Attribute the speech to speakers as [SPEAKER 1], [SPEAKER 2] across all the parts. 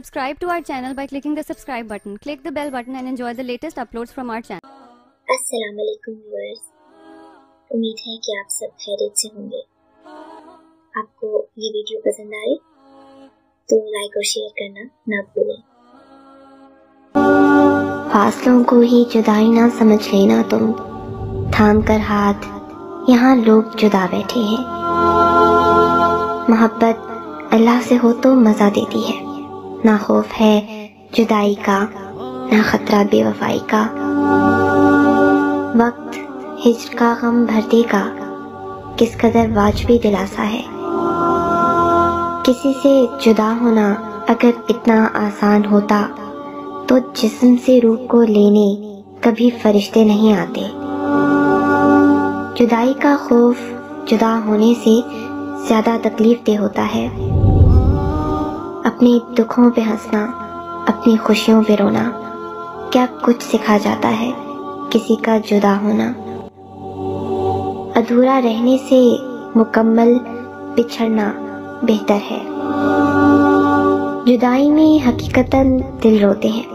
[SPEAKER 1] Subscribe to our channel by clicking the subscribe button. Click the bell button and enjoy the latest uploads from our channel.
[SPEAKER 2] अस्सलाम वालेकुम viewers, उम्मीद है कि आप सब खैरियत से होंगे। आपको ये वीडियो पसंद आए तो लाइक और शेयर करना ना भूलें। फासलों को ही जुदाई ना समझ लेना तुम, थाम कर हाथ यहाँ लोग जुदा बैठे हैं। मोहब्बत अल्लाह से हो तो मजा देती है, ना खौफ है जुदाई का, ना खतरा बेवफाई का। वक्त हिज्र का गम भरने का किस कदर वाजिबी दिलासा है। किसी से जुदा होना अगर इतना आसान होता तो जिस्म से रूह को लेने कभी फरिश्ते नहीं आते। जुदाई का खौफ जुदा होने से ज्यादा तकलीफ दे होता है। अपने दुखों पे हंसना, अपनी खुशियों पे रोना, क्या कुछ सिखा जाता है किसी का जुदा होना। अधूरा रहने से मुकम्मल बिछड़ना बेहतर है। जुदाई में हकीकतन दिल रोते हैं,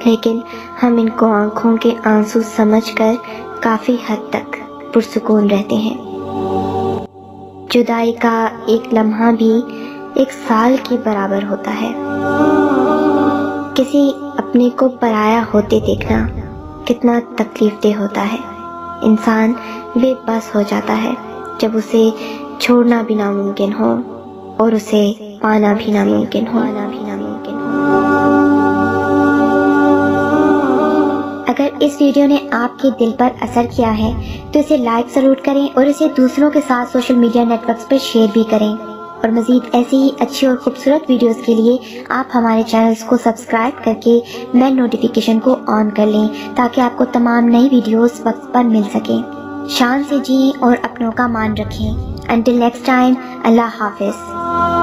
[SPEAKER 2] लेकिन हम इनको आंखों के आंसू समझकर काफी हद तक पुरसुकून रहते हैं। जुदाई का एक लम्हा भी एक साल के बराबर होता है। किसी अपने को पराया होते देखना कितना तकलीफदेह होता है। इंसान बेबस हो जाता है जब उसे छोड़ना भी नामुमकिन हो और उसे पाना भी नामुमकिन हो। अगर इस वीडियो ने आपके दिल पर असर किया है तो इसे लाइक जरूर करें और इसे दूसरों के साथ सोशल मीडिया नेटवर्क्स पर शेयर भी करें। और मजीद ऐसी ही अच्छी और खूबसूरत वीडियोस के लिए आप हमारे चैनल्स को सब्सक्राइब करके बेल नोटिफिकेशन को ऑन कर लें ताकि आपको तमाम नई वीडियोस वक्त पर मिल सकें। शान से जिएं और अपनों का मान रखें। Until next time, अल्लाह हाफिज।